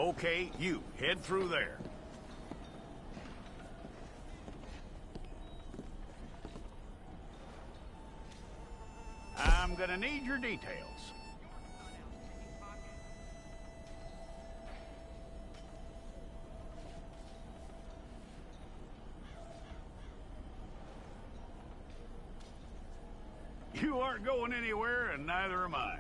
Okay, you, head through there. I'm gonna need your details. You aren't going anywhere, and neither am I.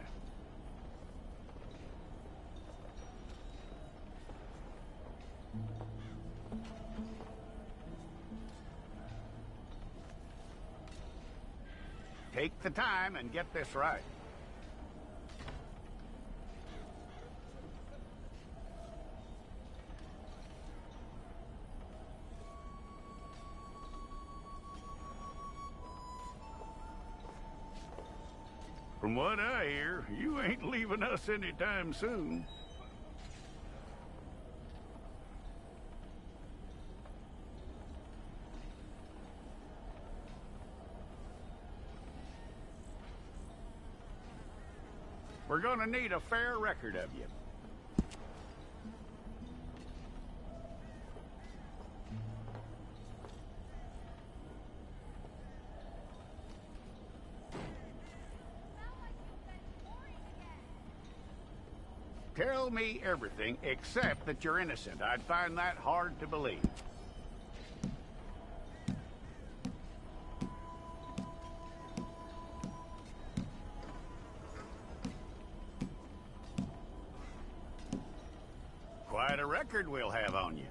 Take the time and get this right. From what I hear, you ain't leaving us anytime soon. We're gonna need a fair record of you. Tell me everything except that you're innocent. I'd find that hard to believe. Quite a record we'll have on you.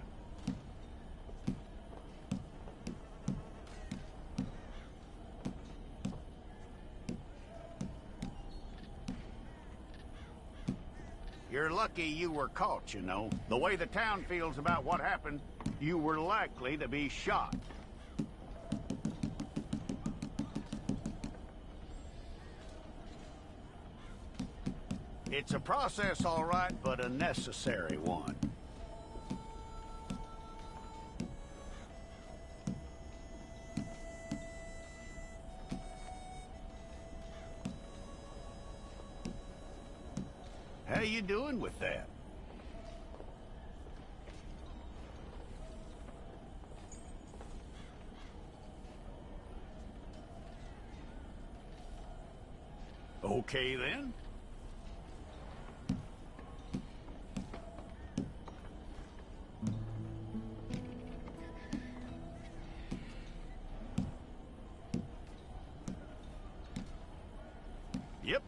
You're lucky you were caught, you know. The way the town feels about what happened, you were likely to be shot. It's a process, all right, but a necessary one. How you doing with that? Okay, then. Yep.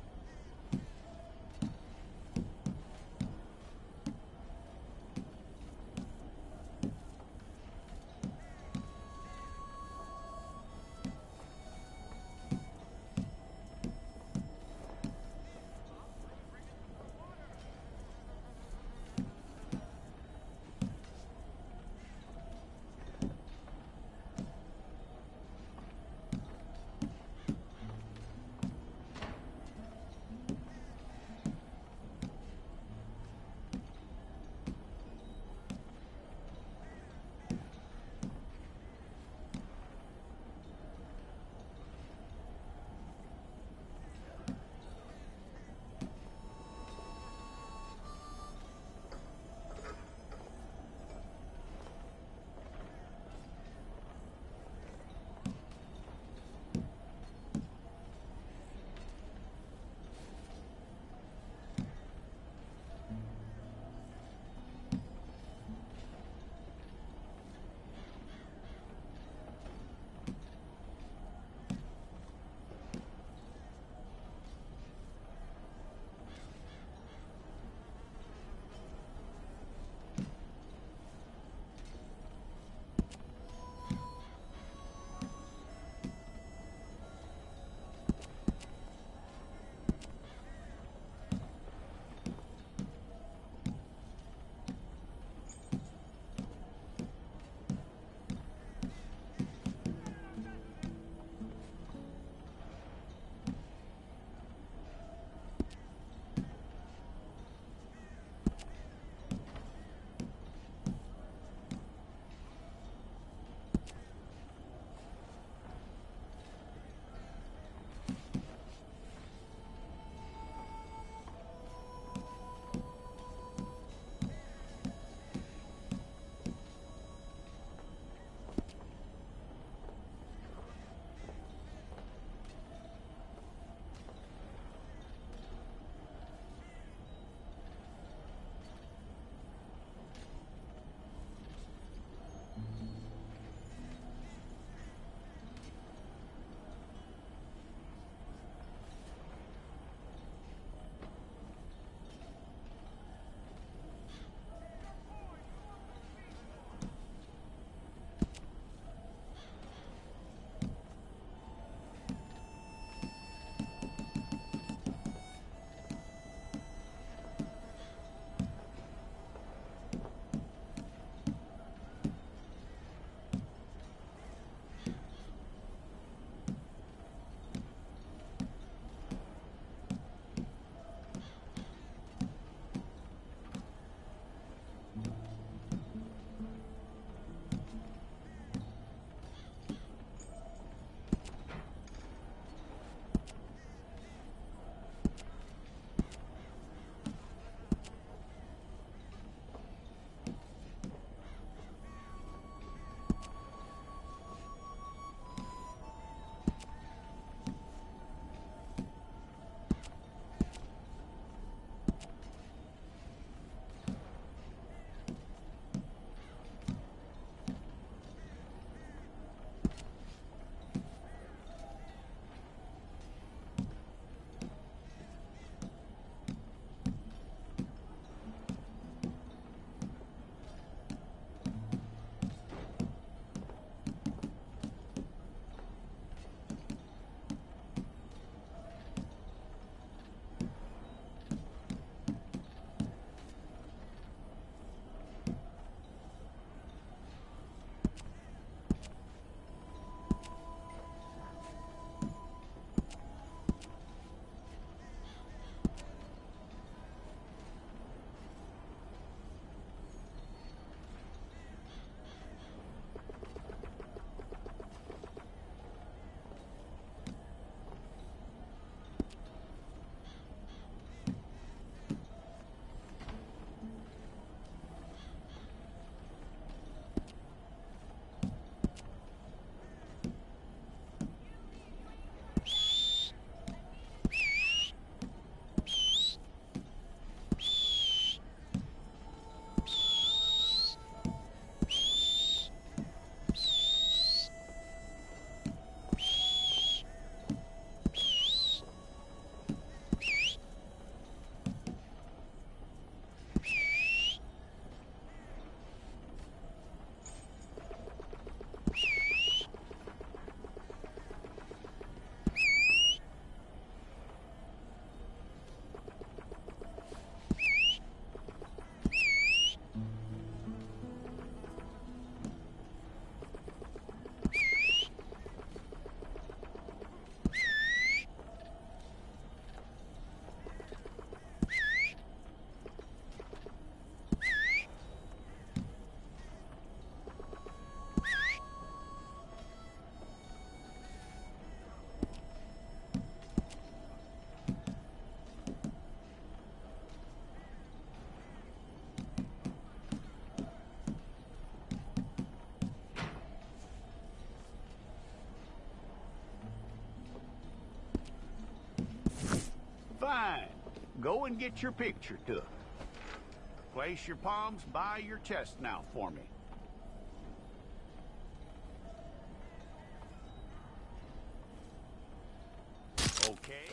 Fine. Go and get your picture took. Place your palms by your chest now for me. Okay.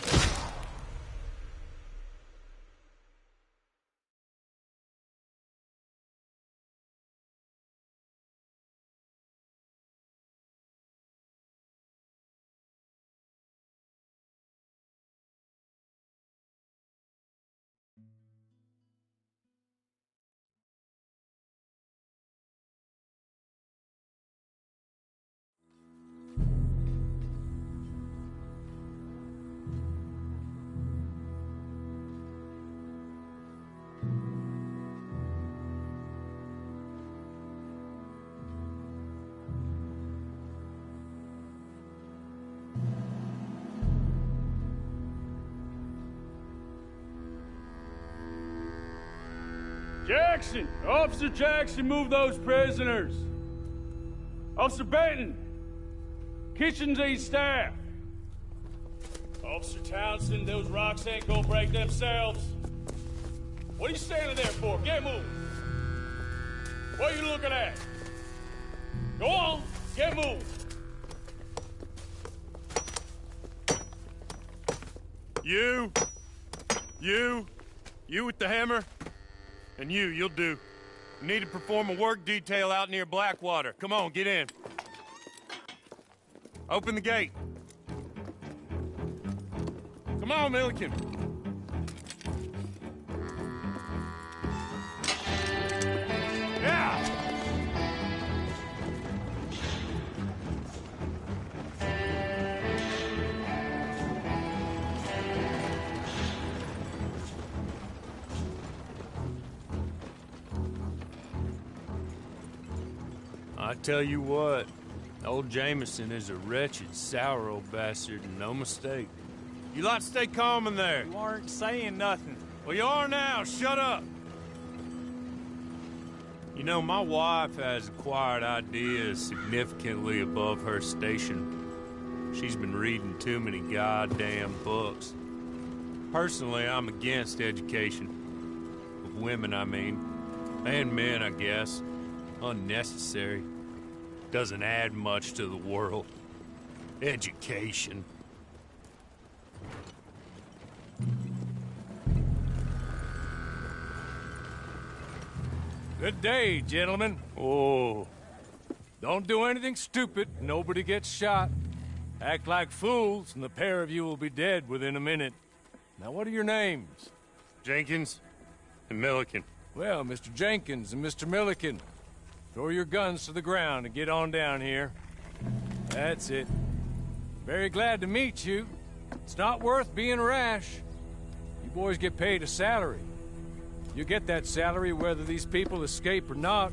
Jackson! Officer Jackson, move those prisoners! Officer Benton! Kitchens aid staff! Officer Townsend, those rocks ain't gonna break themselves. What are you standing there for? Get moving! What are you looking at? Go on, get moving! You with the hammer? And you'll do. We need to perform a work detail out near Blackwater. Come on, get in. Open the gate. Come on, Milliken. Yeah! I tell you what, old Jameson is a wretched, sour old bastard, and no mistake. You lot stay calm in there. You aren't saying nothing. Well, you are now. Shut up. You know, my wife has acquired ideas significantly above her station. She's been reading too many goddamn books. Personally, I'm against education. Of women, I mean. And men, I guess. Unnecessary. Doesn't add much to the world. Education. Good day, gentlemen. Oh. Don't do anything stupid. Nobody gets shot. Act like fools, and the pair of you will be dead within a minute. Now, what are your names? Jenkins and Milliken. Well, Mr. Jenkins and Mr. Milliken, throw your guns to the ground and get on down here. That's it. Very glad to meet you. It's not worth being rash. You boys get paid a salary. You get that salary whether these people escape or not.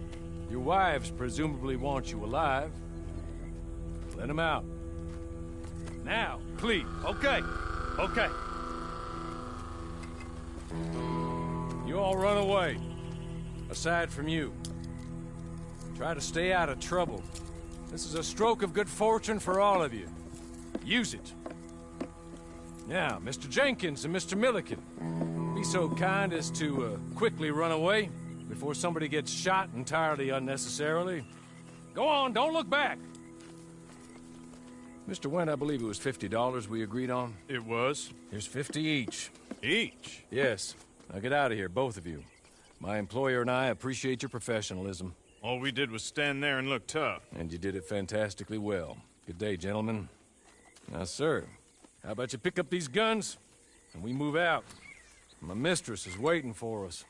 Your wives presumably want you alive. Let them out. Now, please. Okay. You all run away. Aside from you. Try to stay out of trouble. This is a stroke of good fortune for all of you. Use it. Now, Mr. Jenkins and Mr. Milliken, be so kind as to quickly run away before somebody gets shot entirely unnecessarily. Go on, don't look back. Mr. Wendt, I believe it was $50 we agreed on. It was. Here's 50 each. Each? Yes. Now get out of here, both of you. My employer and I appreciate your professionalism. All we did was stand there and look tough. And you did it fantastically well. Good day, gentlemen. Now, sir, how about you pick up these guns and we move out? My mistress is waiting for us.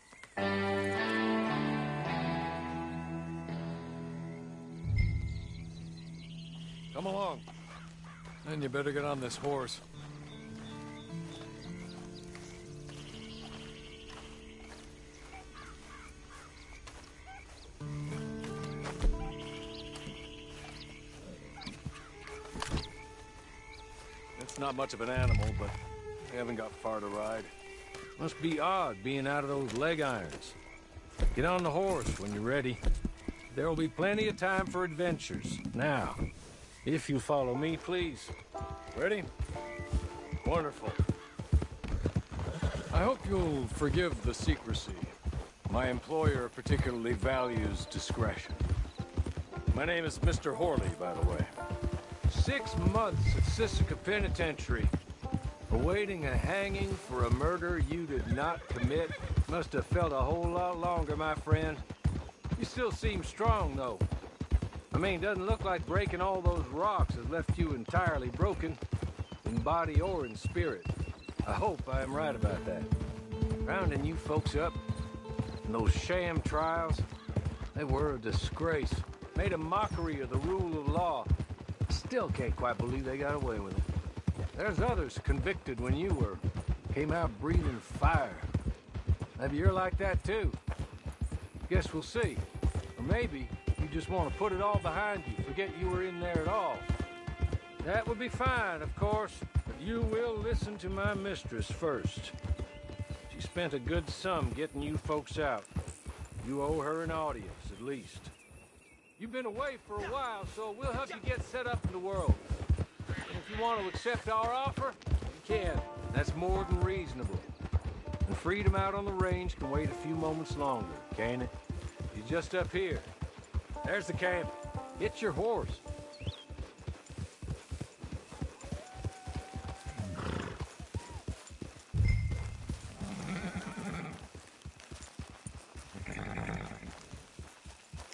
Come along. Then you better get on this horse. It's not much of an animal, but we haven't got far to ride. Must be odd being out of those leg irons. Get on the horse when you're ready. There will be plenty of time for adventures. Now, if you follow me, please. Ready? Wonderful. I hope you'll forgive the secrecy. My employer particularly values discretion. My name is Mr. Horley, by the way. 6 months at Sisika Penitentiary, awaiting a hanging for a murder you did not commit. Must have felt a whole lot longer, my friend. You still seem strong, though. I mean, doesn't look like breaking all those rocks has left you entirely broken, in body or in spirit. I hope I am right about that. Rounding you folks up, and those sham trials, they were a disgrace. Made a mockery of the rule of law. Still can't quite believe they got away with it. There's others convicted when you were. Came out breathing fire. Maybe you're like that too. Guess we'll see. Or maybe you just want to put it all behind you, forget you were in there at all. That would be fine, of course, but you will listen to my mistress first. She spent a good sum getting you folks out. You owe her an audience, at least. You've been away for a while, so we'll help you get set up in the world. And if you want to accept our offer, you can. That's more than reasonable. And freedom out on the range can wait a few moments longer, can't it? You're just up here. There's the camp. Get your horse.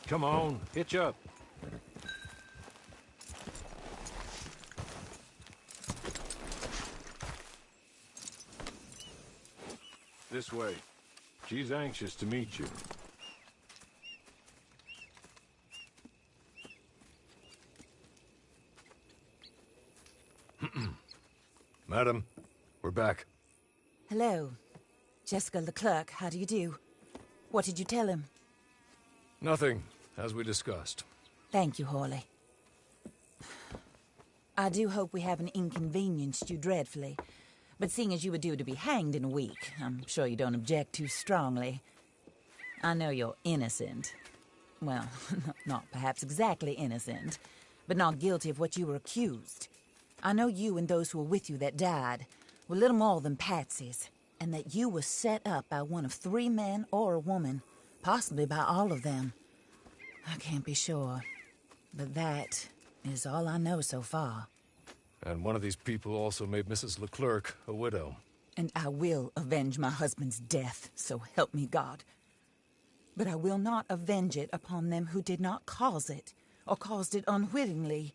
Come on, hitch up. This way. She's anxious to meet you. Madam, we're back. Hello. Jessica Leclerc, how do you do? What did you tell him? Nothing, as we discussed. Thank you, Horley. I do hope we haven't inconvenienced you dreadfully. But seeing as you were due to be hanged in a week, I'm sure you don't object too strongly. I know you're innocent. Well, not perhaps exactly innocent, but not guilty of what you were accused. I know you and those who were with you that died were little more than patsies, and that you were set up by one of 3 men or a woman, possibly by all of them. I can't be sure, but that is all I know so far. And one of these people also made Mrs. Leclerc a widow. And I will avenge my husband's death, so help me God. But I will not avenge it upon them who did not cause it, or caused it unwittingly.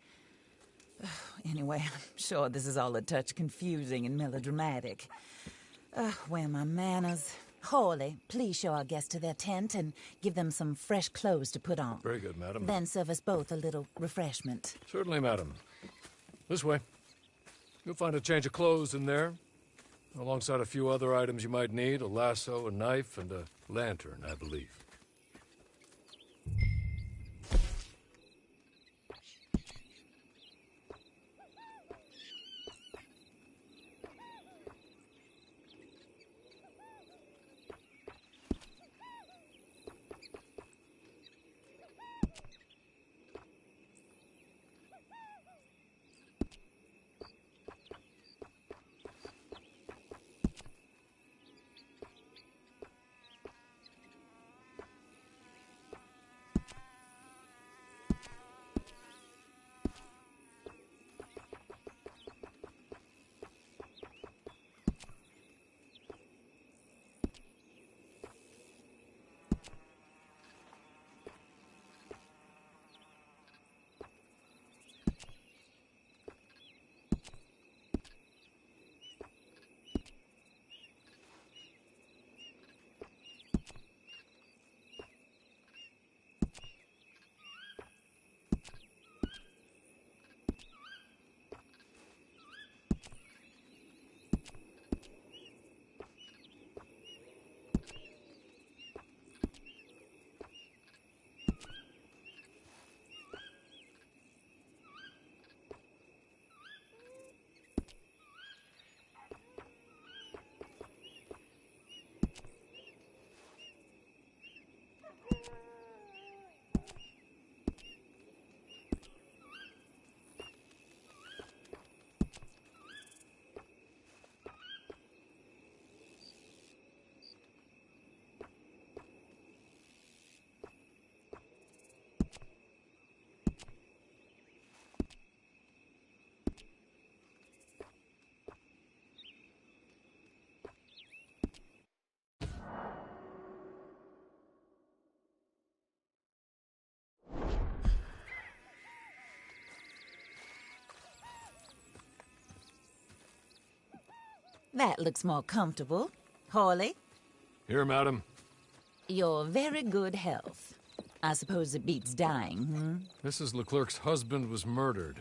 Anyway, I'm sure this is all a touch confusing and melodramatic. Where are my manners? Horley, please show our guests to their tent and give them some fresh clothes to put on. Very good, madam. Then serve us both a little refreshment. Certainly, madam. This way. You'll find a change of clothes in there, alongside a few other items you might need, a lasso, a knife, and a lantern, I believe. That looks more comfortable. Hawley, Here, madam. your very good health. I suppose it beats dying, Mrs. Leclerc's husband was murdered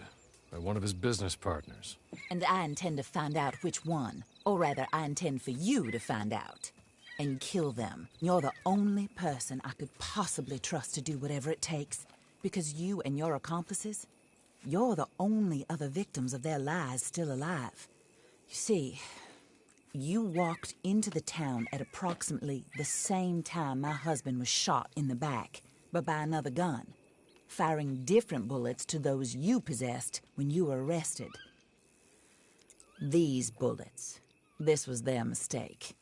by one of his business partners. And I intend to find out which one. Or rather, I intend for you to find out. And kill them. You're the only person I could possibly trust to do whatever it takes. Because you and your accomplices, you're the only other victims of their lies still alive. You see, you walked into the town at approximately the same time my husband was shot in the back, but by another gun, firing different bullets to those you possessed when you were arrested. These bullets, this was their mistake.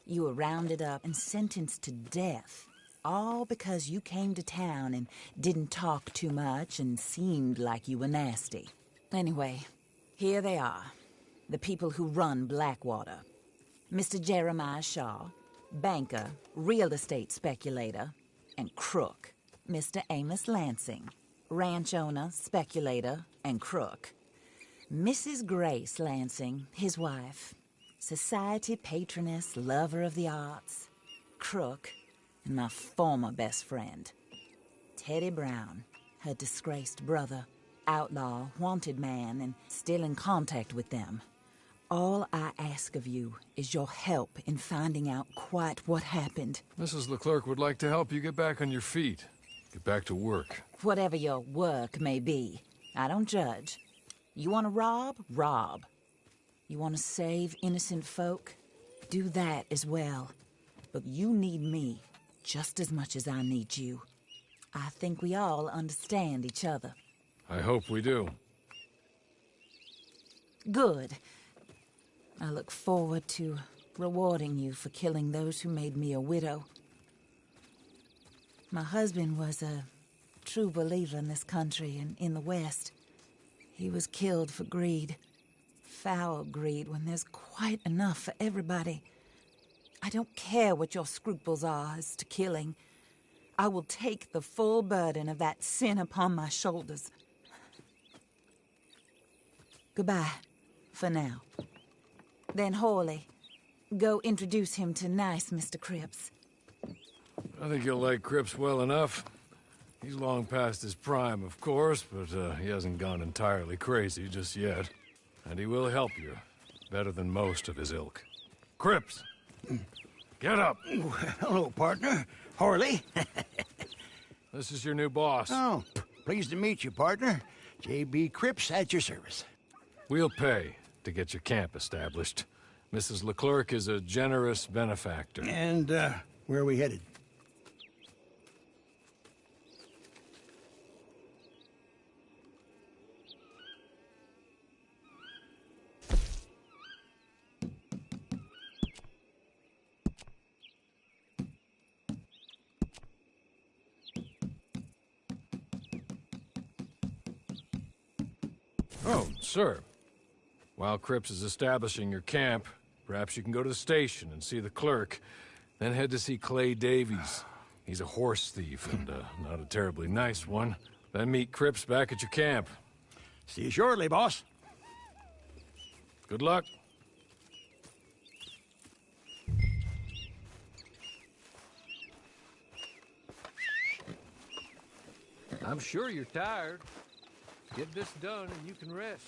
You were rounded up and sentenced to death, all because you came to town and didn't talk too much and seemed like you were nasty. Anyway, here they are, the people who run Blackwater. Mr. Jeremiah Shaw, banker, real estate speculator, and crook. Mr. Amos Lansing, ranch owner, speculator, and crook. Mrs. Grace Lansing, his wife, society patroness, lover of the arts, crook, and my former best friend. Teddy Brown, her disgraced brother, outlaw, wanted man, and still in contact with them. All I ask of you is your help in finding out quite what happened. Mrs. Leclerc would like to help you get back on your feet. Get back to work. Whatever your work may be, I don't judge. You want to rob? Rob. You want to save innocent folk? Do that as well. But you need me just as much as I need you. I think we all understand each other. I hope we do. Good. I look forward to rewarding you for killing those who made me a widow. My husband was a true believer in this country and in the West. He was killed for greed. Foul greed when there's quite enough for everybody. I don't care what your scruples are as to killing. I will take the full burden of that sin upon my shoulders. Goodbye, for now. Then Hawley, go introduce him to nice Mr. Cripps. I think you'll like Cripps well enough. He's long past his prime, of course, but he hasn't gone entirely crazy just yet. And he will help you, better than most of his ilk. Cripps! Get up! Hello, partner. Harley. This is your new boss. Oh, pleased to meet you, partner. J.B. Cripps at your service. We'll pay to get your camp established. Mrs. Leclerc is a generous benefactor. And, where are we headed? Oh, sir. While Cripps is establishing your camp, perhaps you can go to the station and see the clerk, then head to see Clay Davies. He's a horse thief, and not a terribly nice one. Then meet Cripps back at your camp. See you shortly, boss. Good luck. I'm sure you're tired. Get this done and you can rest.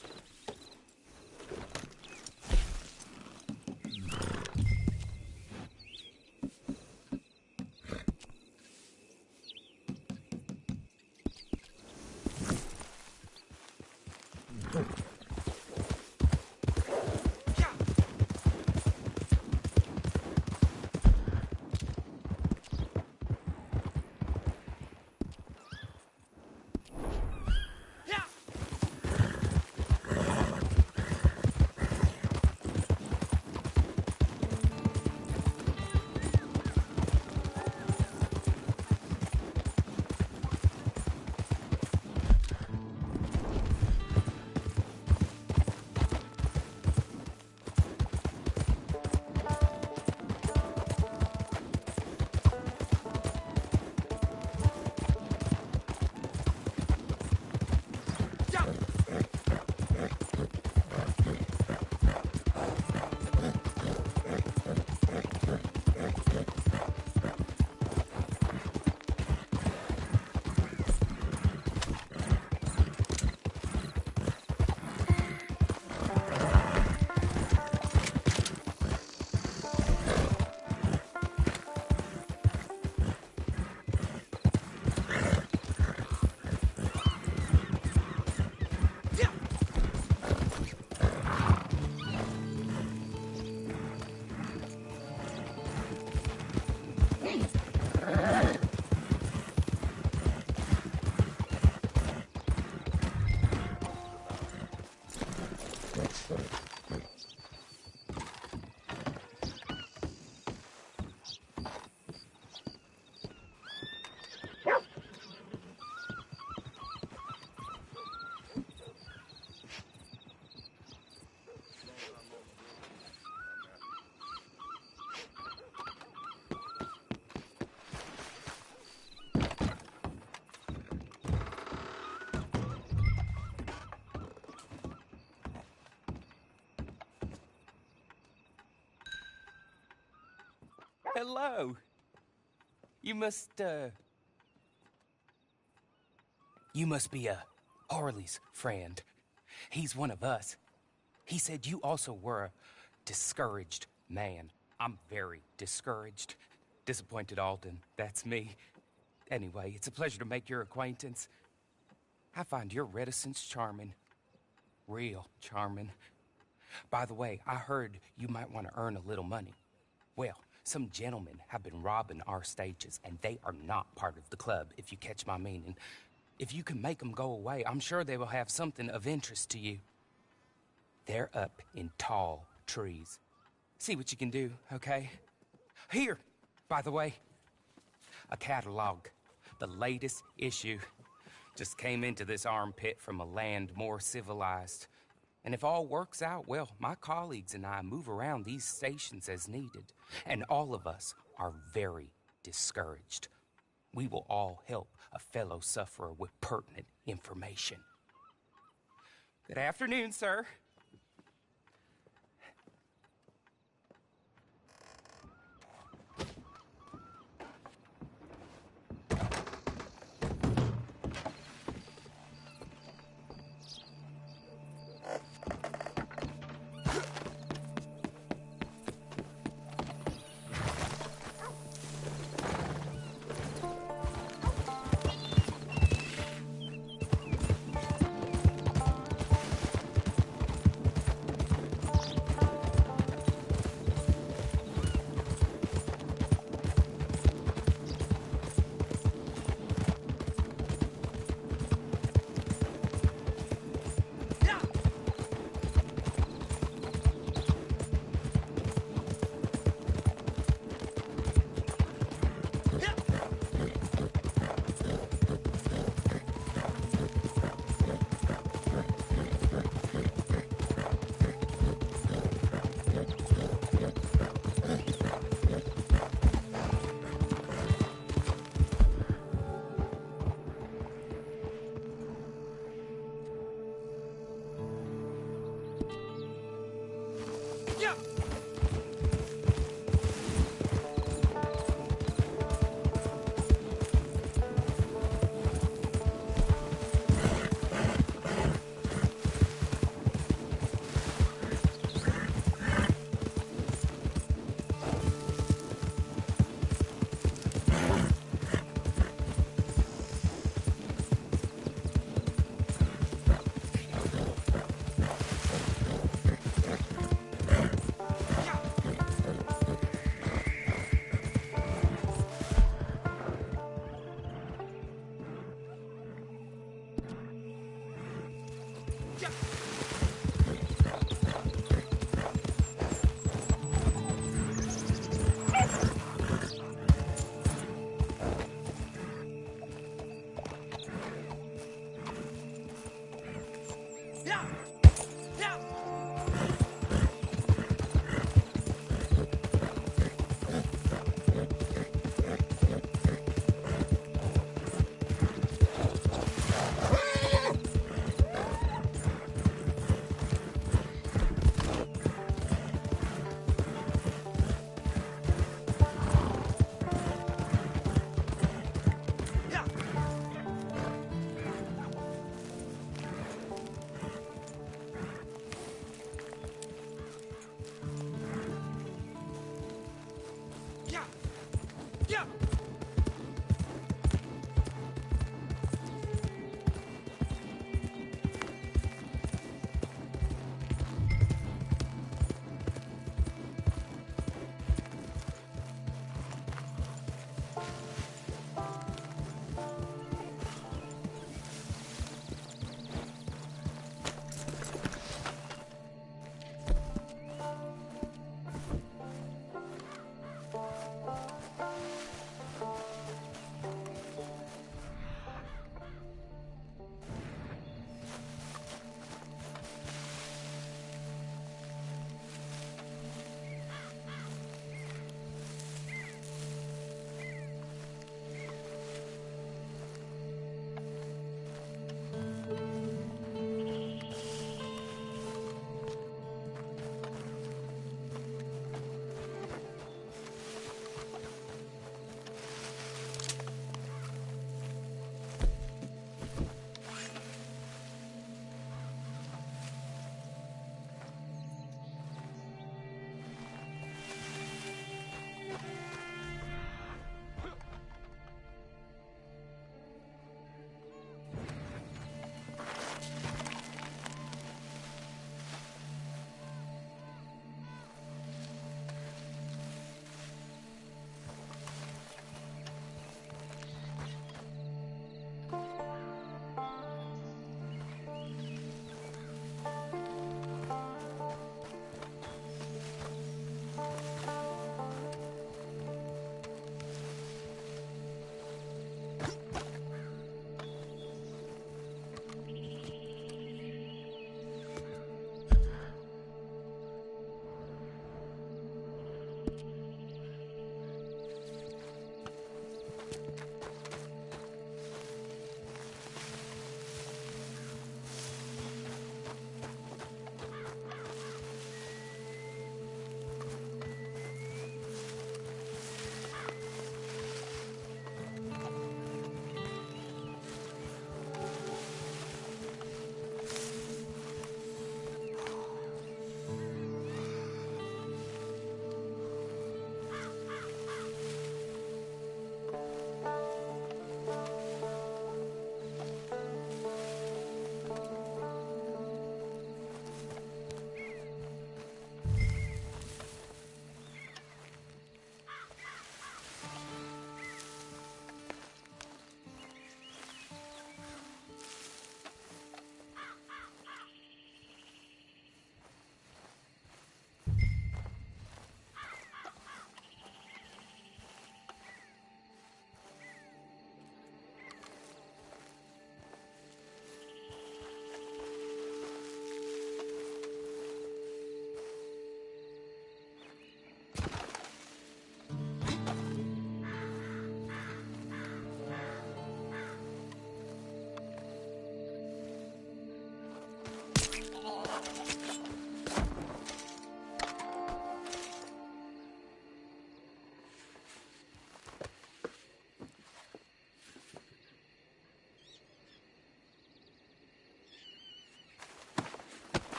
Hello. You must be, Harley's friend. He's one of us. He said you also were a discouraged man. I'm very discouraged. Disappointed Alden, that's me. Anyway, it's a pleasure to make your acquaintance. I find your reticence charming. Real charming. By the way, I heard you might want to earn a little money. Well, some gentlemen have been robbing our stages, and they are not part of the club, if you catch my meaning. If you can make them go away, I'm sure they will have something of interest to you. They're up in tall trees. See what you can do, okay? Here, by the way, a catalog. The latest issue. Just came into this armpit from a land more civilized. And if all works out, well, my colleagues and I move around these stations as needed. And all of us are very discouraged. We will all help a fellow sufferer with pertinent information. Good afternoon, sir.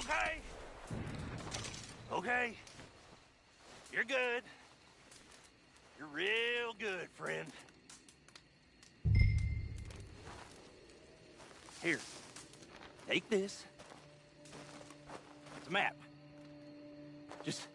okay? Okay. You're good. You're real good, friend. Here. Take this. It's a map. Just...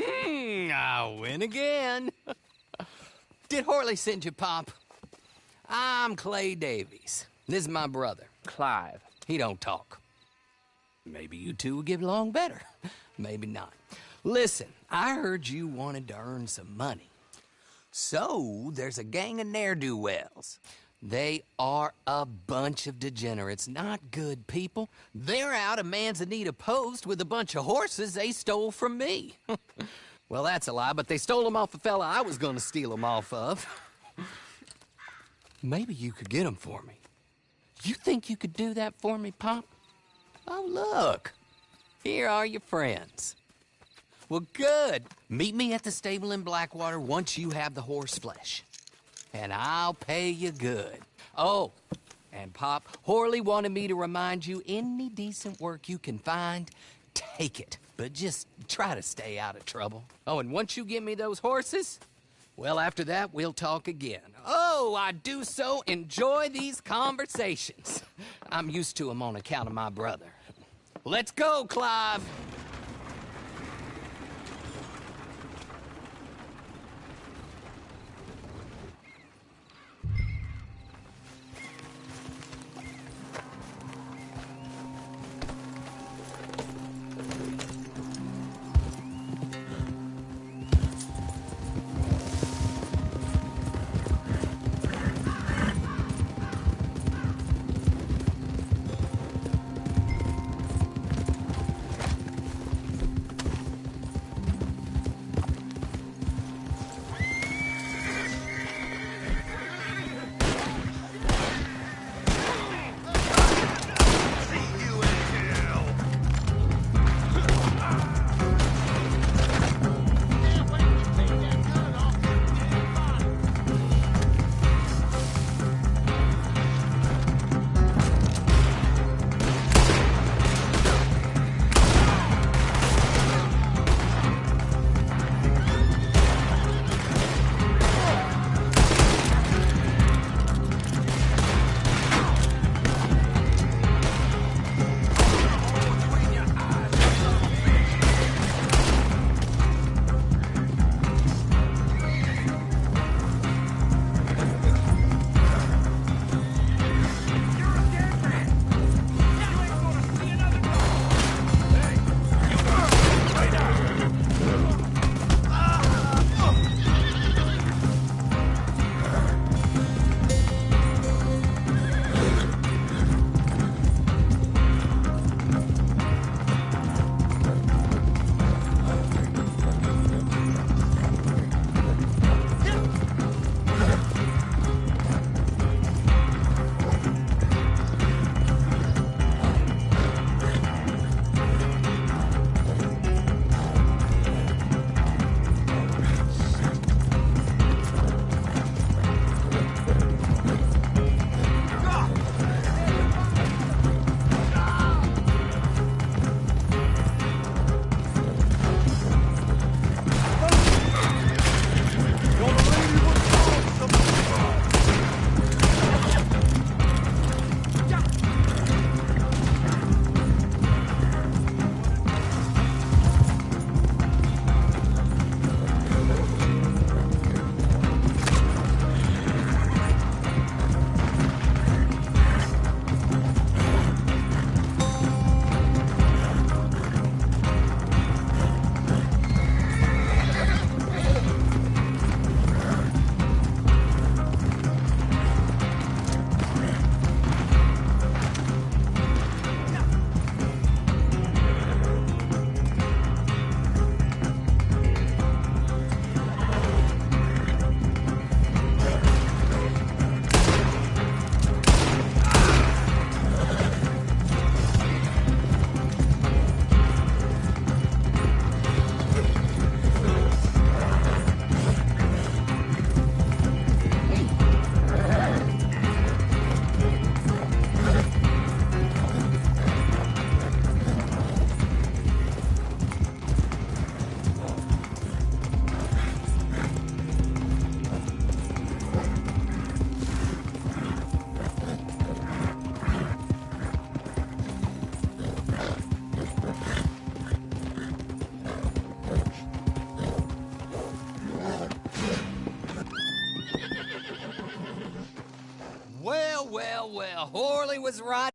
I win again. Did Horley send you, Pop? I'm Clay Davies. This is my brother, Clive. He don't talk. Maybe you two will get along better. Maybe not. Listen, I heard you wanted to earn some money. So, there's a gang of ne'er-do-wells. They are a bunch of degenerates, not good people. They're out of Manzanita Post with a bunch of horses they stole from me. Well, that's a lie, but they stole them off a fella I was gonna steal them off of. Maybe you could get them for me. You think you could do that for me, Pop? Oh, look. Here are your friends. Well, good. Meet me at the stable in Blackwater once you have the horse flesh. And I'll pay you good. Oh, and Pop, Horley wanted me to remind you, any decent work you can find, take it. But just try to stay out of trouble. Oh, and once you give me those horses, well, after that, we'll talk again. Oh, I do so enjoy these conversations. I'm used to them on account of my brother. Let's go, Clive. well. Horley was right